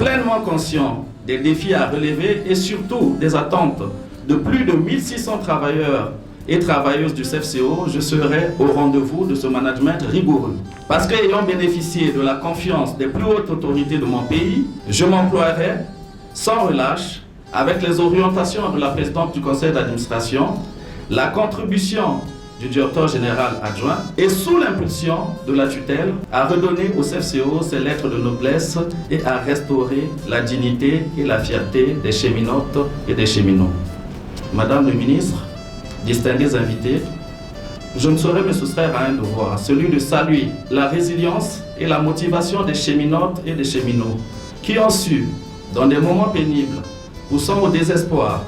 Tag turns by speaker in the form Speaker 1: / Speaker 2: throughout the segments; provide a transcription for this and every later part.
Speaker 1: Pleinement conscient des défis à relever et surtout des attentes de plus de 1600 travailleurs et travailleuses du CFCO, je serai au rendez-vous de ce management rigoureux. Parce qu'ayant bénéficié de la confiance des plus hautes autorités de mon pays, je m'emploierai sans relâche, avec les orientations de la présidente du conseil d'administration, la contribution du directeur général adjoint et sous l'impulsion de la tutelle, à redonner au CFCO ses lettres de noblesse et à restaurer la dignité et la fierté des cheminotes et des cheminots. Madame le ministre, distingués invités, je ne saurais me soustraire à un devoir, celui de saluer la résilience et la motivation des cheminotes et des cheminots qui ont su, dans des moments pénibles, poussant au désespoir,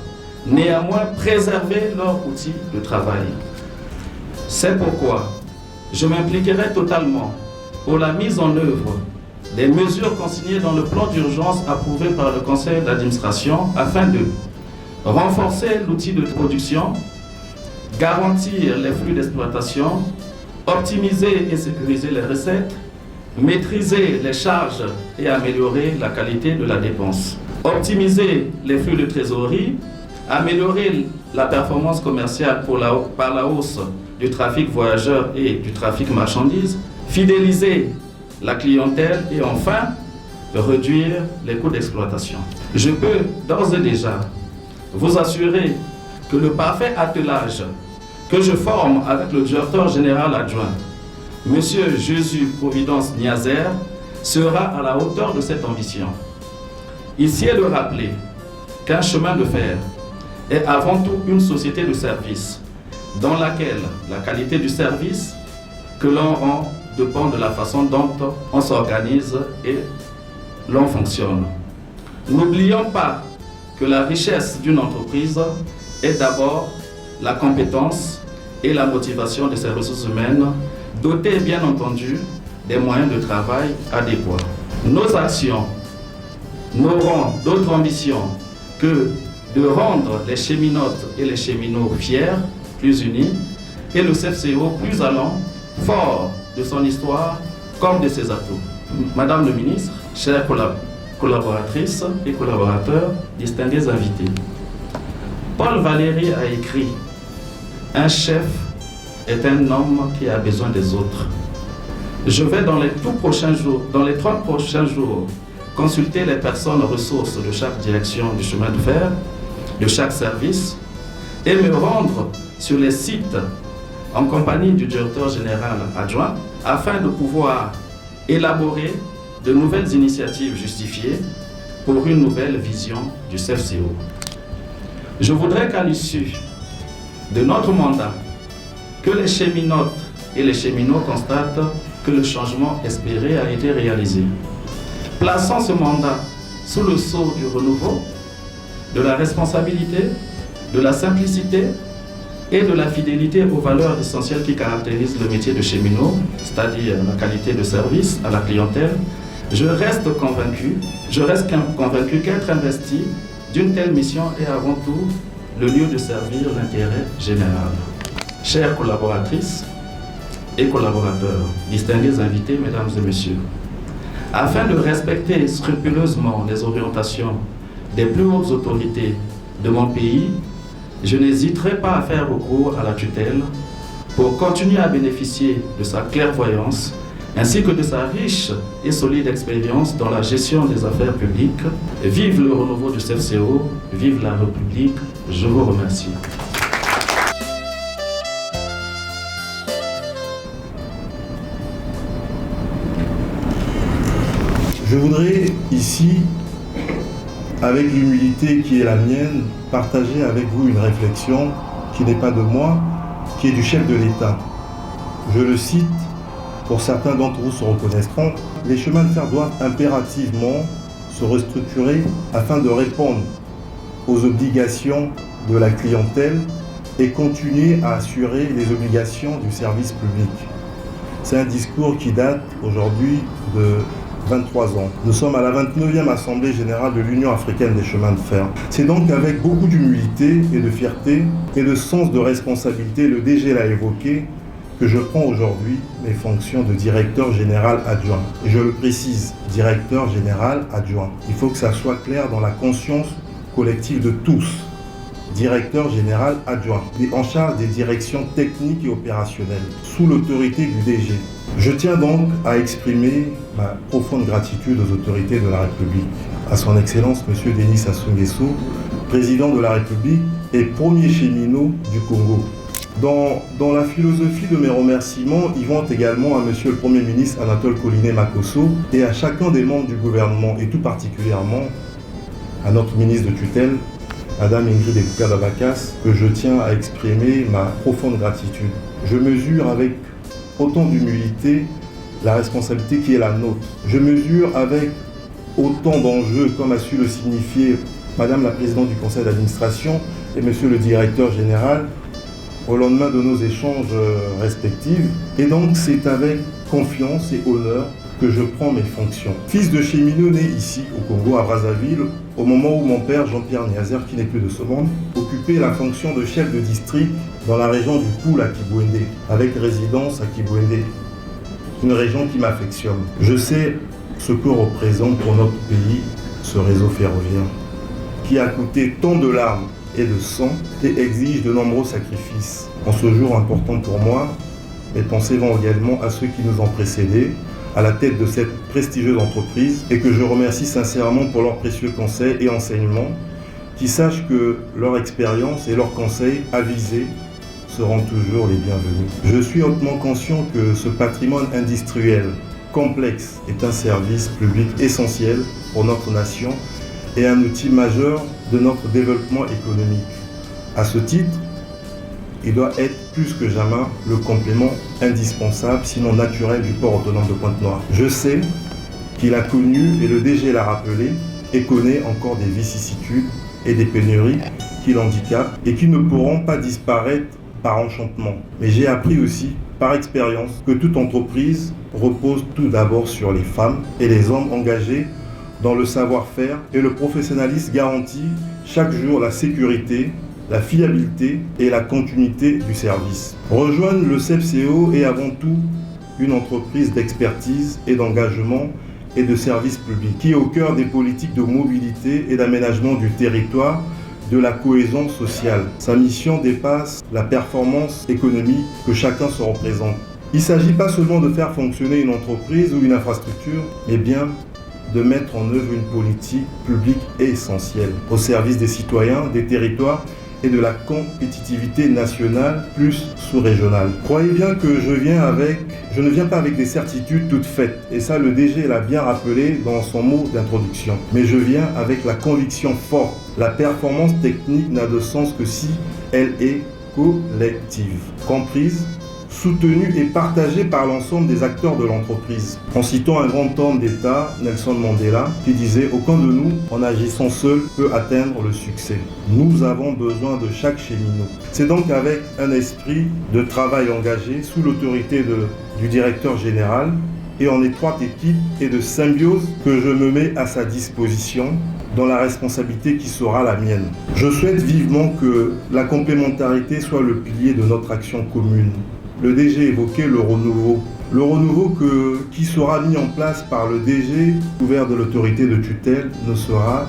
Speaker 1: néanmoins préserver leur outil de travail. C'est pourquoi je m'impliquerai totalement pour la mise en œuvre des mesures consignées dans le plan d'urgence approuvé par le conseil d'administration afin de renforcer l'outil de production, garantir les flux d'exploitation, optimiser et sécuriser les recettes, maîtriser les charges et améliorer la qualité de la dépense, optimiser les flux de trésorerie, améliorer la performance commerciale par la hausse du trafic voyageurs et du trafic marchandises, fidéliser la clientèle et enfin réduire les coûts d'exploitation. Je peux d'ores et déjà vous assurer que le parfait attelage que je forme avec le directeur général adjoint, M. Jésus Providence Niazer, sera à la hauteur de cette ambition. Ici est de rappeler qu'un chemin de fer est avant tout une société de service dans laquelle la qualité du service que l'on rend dépend de la façon dont on s'organise et l'on fonctionne. N'oublions pas que la richesse d'une entreprise est d'abord la compétence et la motivation de ses ressources humaines, dotées bien entendu des moyens de travail adéquats. Nos actions n'auront d'autre ambition que de rendre les cheminotes et les cheminots fiers, plus unis, et le CFCO plus allant, fort de son histoire comme de ses atouts. Madame le ministre, chères collaboratrices et collaborateurs, distingués invités, Paul Valéry a écrit « Un chef est un homme qui a besoin des autres ». Je vais dans les 30 prochains jours, consulter les personnes ressources de chaque direction du chemin de fer, de chaque service, et me rendre sur les sites en compagnie du directeur général adjoint afin de pouvoir élaborer de nouvelles initiatives justifiées pour une nouvelle vision du CFCO. Je voudrais qu'à l'issue de notre mandat, que les cheminotes et les cheminots constatent que le changement espéré a été réalisé. Plaçons ce mandat sous le sceau du renouveau, de la responsabilité, de la simplicité et de la fidélité aux valeurs essentielles qui caractérisent le métier de cheminot, c'est-à-dire la qualité de service à la clientèle. Je reste convaincu qu'être investi d'une telle mission est avant tout le lieu de servir l'intérêt général. Chères collaboratrices et collaborateurs, distingués invités, mesdames et messieurs, afin de respecter scrupuleusement les orientations des plus hautes autorités de mon pays, je n'hésiterai pas à faire recours à la tutelle pour continuer à bénéficier de sa clairvoyance ainsi que de sa riche et solide expérience dans la gestion des affaires publiques. Vive le renouveau du CFCO, vive la République, je vous remercie.
Speaker 2: Je voudrais ici, avec l'humilité qui est la mienne, partager avec vous une réflexion qui n'est pas de moi, qui est du chef de l'État. Je le cite, pour certains d'entre vous se reconnaîtront, les chemins de fer doivent impérativement se restructurer afin de répondre aux obligations de la clientèle et continuer à assurer les obligations du service public. C'est un discours qui date aujourd'hui de 23 ans. Nous sommes à la 29e Assemblée Générale de l'Union Africaine des Chemins de Fer. C'est donc avec beaucoup d'humilité et de fierté et de sens de responsabilité, le DG l'a évoqué, que je prends aujourd'hui mes fonctions de directeur général adjoint. Et je le précise, directeur général adjoint. Il faut que ça soit clair dans la conscience collective de tous. Directeur général adjoint, et en charge des directions techniques et opérationnelles, sous l'autorité du DG. Je tiens donc à exprimer ma profonde gratitude aux autorités de la République, à son Excellence M. Denis Sassou Nguesso, président de la République et premier cheminot du Congo. Dans la philosophie de mes remerciements, ils vont également à M. le Premier ministre Anatole Collinet Makosso et à chacun des membres du gouvernement, et tout particulièrement à notre ministre de tutelle, Madame Ingrid Ebuka-Dabakas, que je tiens à exprimer ma profonde gratitude. Je mesure avec autant d'humilité la responsabilité qui est la nôtre. Je mesure avec autant d'enjeux, comme a su le signifier Madame la Présidente du Conseil d'administration et Monsieur le Directeur Général, au lendemain de nos échanges respectifs. Et donc c'est avec confiance et honneur que je prends mes fonctions. Fils de cheminot né ici au Congo, à Brazzaville, au moment où mon père Jean-Pierre Niazer, qui n'est plus de ce monde, occupait la fonction de chef de district dans la région du Poul à Kibouendé, avec résidence à Kibouendé, une région qui m'affectionne. Je sais ce que représente pour notre pays ce réseau ferroviaire, qui a coûté tant de larmes et de sang et exige de nombreux sacrifices. En ce jour important pour moi, mes pensées vont également à ceux qui nous ont précédés à la tête de cette prestigieuse entreprise et que je remercie sincèrement pour leurs précieux conseils et enseignements, qui sachent que leur expérience et leurs conseils avisés seront toujours les bienvenus. Je suis hautement conscient que ce patrimoine industriel complexe est un service public essentiel pour notre nation et un outil majeur de notre développement économique. À ce titre, il doit être plus que jamais le complément indispensable, sinon naturel, du port autonome de Pointe-Noire. Je sais qu'il a connu, et le DG l'a rappelé, et connaît encore des vicissitudes et des pénuries qui l'handicapent et qui ne pourront pas disparaître par enchantement. Mais j'ai appris aussi, par expérience, que toute entreprise repose tout d'abord sur les femmes et les hommes engagés dans le savoir-faire, et le professionnalisme garantit chaque jour la sécurité, la fiabilité et la continuité du service. Rejoindre le CEPCO est avant tout une entreprise d'expertise et d'engagement et de service public qui est au cœur des politiques de mobilité et d'aménagement du territoire, de la cohésion sociale. Sa mission dépasse la performance économique que chacun se représente. Il ne s'agit pas seulement de faire fonctionner une entreprise ou une infrastructure, mais bien de mettre en œuvre une politique publique essentielle au service des citoyens, des territoires et de la compétitivité nationale plus sous-régionale. Croyez bien que je ne viens pas avec des certitudes toutes faites, et ça le DG l'a bien rappelé dans son mot d'introduction, mais je viens avec la conviction forte. La performance technique n'a de sens que si elle est collective, comprise, soutenue et partagée par l'ensemble des acteurs de l'entreprise. En citant un grand homme d'État, Nelson Mandela, qui disait « Aucun de nous, en agissant seul, peut atteindre le succès. Nous avons besoin de chaque cheminot. » C'est donc avec un esprit de travail engagé, sous l'autorité du directeur général, et en étroite équipe et de symbiose, que je me mets à sa disposition dans la responsabilité qui sera la mienne. Je souhaite vivement que la complémentarité soit le pilier de notre action commune. Le DG évoquait le renouveau. Le renouveau qui sera mis en place par le DG, couvert de l'autorité de tutelle, ne sera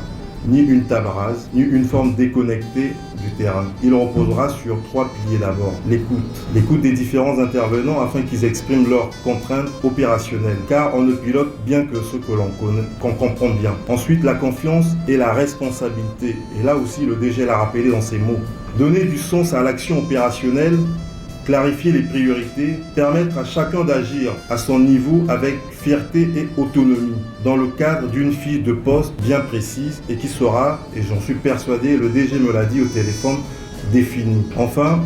Speaker 2: ni une table rase, ni une forme déconnectée du terrain. Il reposera sur 3 piliers d'abord. L'écoute des différents intervenants afin qu'ils expriment leurs contraintes opérationnelles, car on ne pilote bien que ce que l'on connaît, qu'on comprend bien. Ensuite, la confiance et la responsabilité. Et là aussi, le DG l'a rappelé dans ses mots. Donner du sens à l'action opérationnelle, clarifier les priorités, permettre à chacun d'agir à son niveau avec fierté et autonomie, dans le cadre d'une fiche de poste bien précise et qui sera, et j'en suis persuadé, le DG me l'a dit au téléphone, définie. Enfin,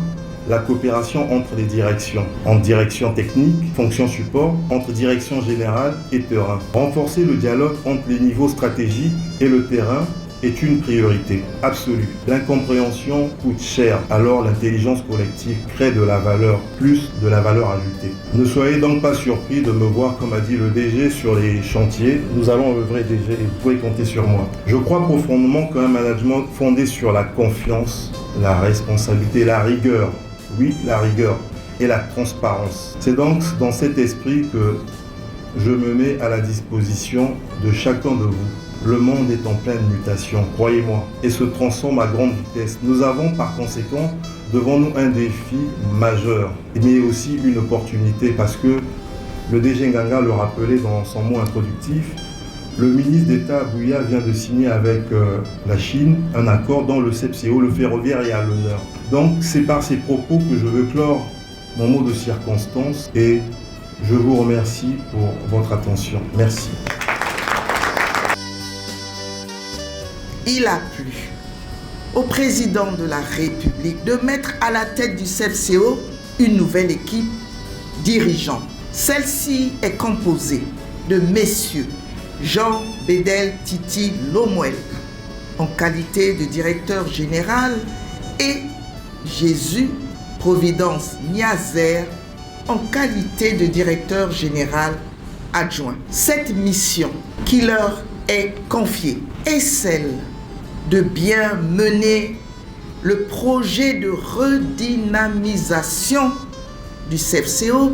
Speaker 2: la coopération entre les directions, entre direction technique, fonction support, entre direction générale et terrain. Renforcer le dialogue entre les niveaux stratégiques et le terrain est une priorité absolue. L'incompréhension coûte cher, alors l'intelligence collective crée de la valeur, plus de la valeur ajoutée. Ne soyez donc pas surpris de me voir, comme a dit le DG, sur les chantiers. Nous allons œuvrer, DG, et vous pouvez compter sur moi. Je crois profondément qu'un management fondé sur la confiance, la responsabilité, la rigueur, oui, la rigueur, et la transparence. C'est donc dans cet esprit que je me mets à la disposition de chacun de vous. Le monde est en pleine mutation, croyez-moi, et se transforme à grande vitesse. Nous avons par conséquent devant nous un défi majeur, mais aussi une opportunité parce que le DG Nganga le rappelait dans son mot introductif. Le ministre d'État Bouya vient de signer avec la Chine un accord dont le CEPCO, le ferroviaire, est à l'honneur. Donc c'est par ces propos que je veux clore mon mot de circonstance et je vous remercie pour votre attention. Merci.
Speaker 3: Il a plu au président de la République de mettre à la tête du CEPCO une nouvelle équipe dirigeante. Celle-ci est composée de messieurs Jean Bédel Titi Lomouel en qualité de directeur général et Jésus Providence Niazer en qualité de directeur général adjoint. Cette mission qui leur est confiée est celle de bien mener le projet de redynamisation du CEPCO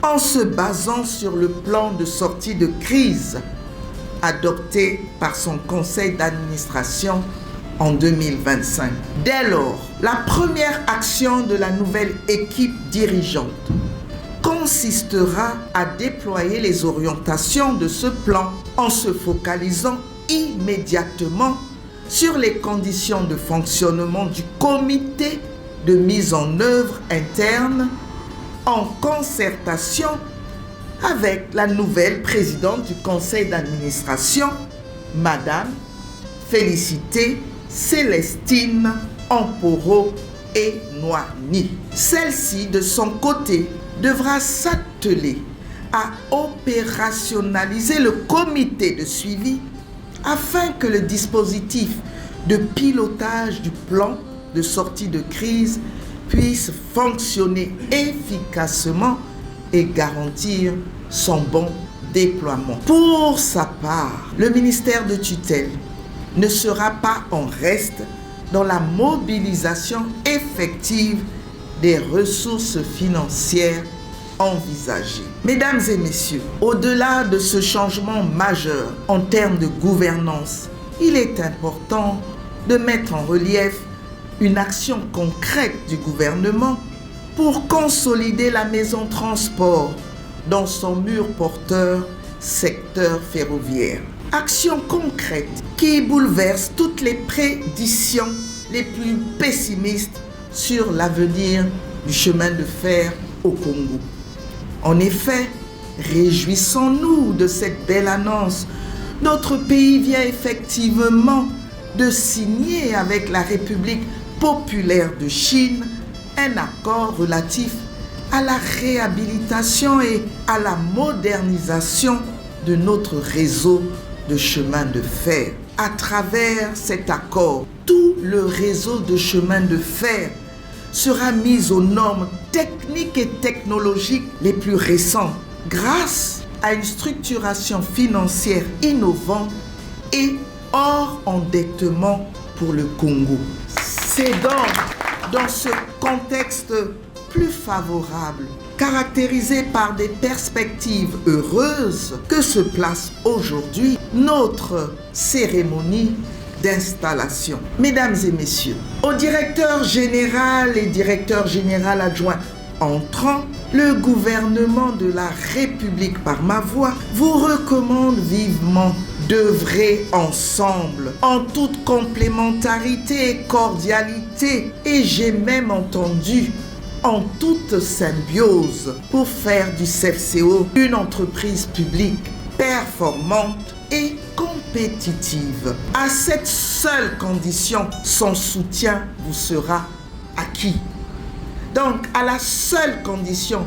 Speaker 3: en se basant sur le plan de sortie de crise adopté par son conseil d'administration en 2025. Dès lors, la première action de la nouvelle équipe dirigeante consistera à déployer les orientations de ce plan en se focalisant immédiatement sur les conditions de fonctionnement du comité de mise en œuvre interne en concertation avec la nouvelle présidente du conseil d'administration, Madame Félicité Célestine Amporo et Noani. Celle-ci, de son côté, devra s'atteler à opérationnaliser le comité de suivi afin que le dispositif de pilotage du plan de sortie de crise puisse fonctionner efficacement et garantir son bon déploiement. Pour sa part, le ministère de tutelle ne sera pas en reste dans la mobilisation effective des ressources financières envisagées. Mesdames et messieurs, au-delà de ce changement majeur en termes de gouvernance, il est important de mettre en relief une action concrète du gouvernement pour consolider la maison transport dans son mur porteur secteur ferroviaire. Action concrète qui bouleverse toutes les prédictions les plus pessimistes sur l'avenir du chemin de fer au Congo. En effet, réjouissons-nous de cette belle annonce. Notre pays vient effectivement de signer avec la République populaire de Chine un accord relatif à la réhabilitation et à la modernisation de notre réseau de chemin de fer. À travers cet accord, tout le réseau de chemin de fer sera mis aux normes techniques et technologiques les plus récentes grâce à une structuration financière innovante et hors endettement pour le Congo. C'est donc dans ce contexte plus favorable, caractérisé par des perspectives heureuses, que se place aujourd'hui notre cérémonie d'installation. Mesdames et messieurs, au directeur général et directeur général adjoint entrant, le gouvernement de la République par ma voix vous recommande vivement d'œuvrer ensemble en toute complémentarité et cordialité, et j'ai même entendu en toute symbiose pour faire du CEPCO une entreprise publique performante et compétitive. À cette seule condition, son soutien vous sera acquis. Donc, à la seule condition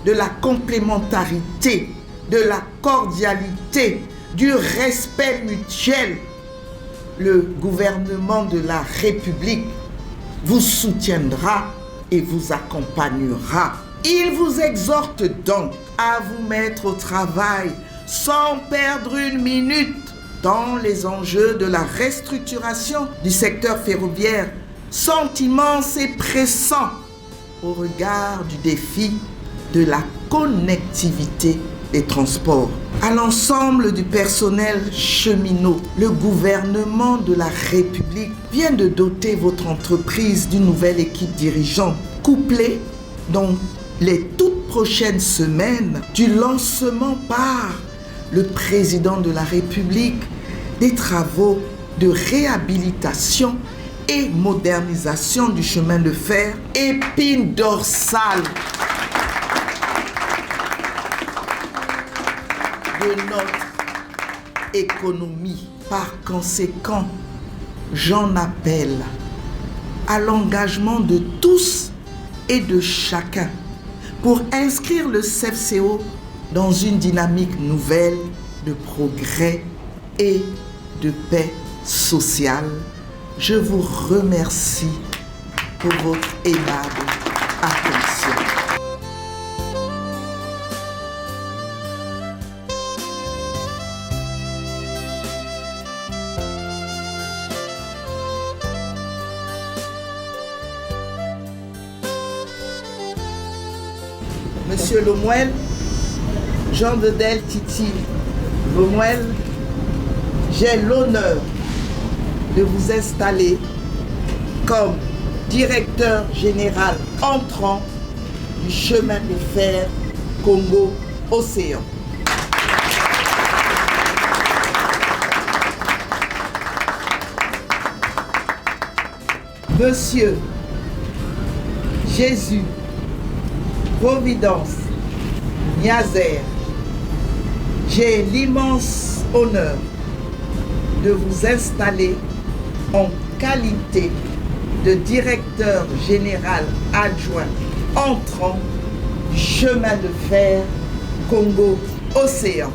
Speaker 3: de la complémentarité, de la cordialité, du respect mutuel, le gouvernement de la République vous soutiendra et vous accompagnera. Il vous exhorte donc à vous mettre au travail sans perdre une minute dans les enjeux de la restructuration du secteur ferroviaire, sont immenses et pressants au regard du défi de la connectivité des transports. À l'ensemble du personnel cheminot, le gouvernement de la République vient de doter votre entreprise d'une nouvelle équipe dirigeante, couplée dans les toutes prochaines semaines du lancement par le président de la République des travaux de réhabilitation et modernisation du chemin de fer épine dorsale de notre économie. Par conséquent, j'en appelle à l'engagement de tous et de chacun pour inscrire le CFCO dans une dynamique nouvelle de progrès et de paix sociale. Je vous remercie pour votre aimable attention. Monsieur Lemuel, Jean Vedel Titi Lemuel, j'ai l'honneur de vous installer comme directeur général entrant du chemin de fer Congo-Océan. Monsieur Jésus Providence Niazer, j'ai l'immense honneur de vous installer en qualité de directeur général adjoint entrant du chemin de fer Congo-Océan.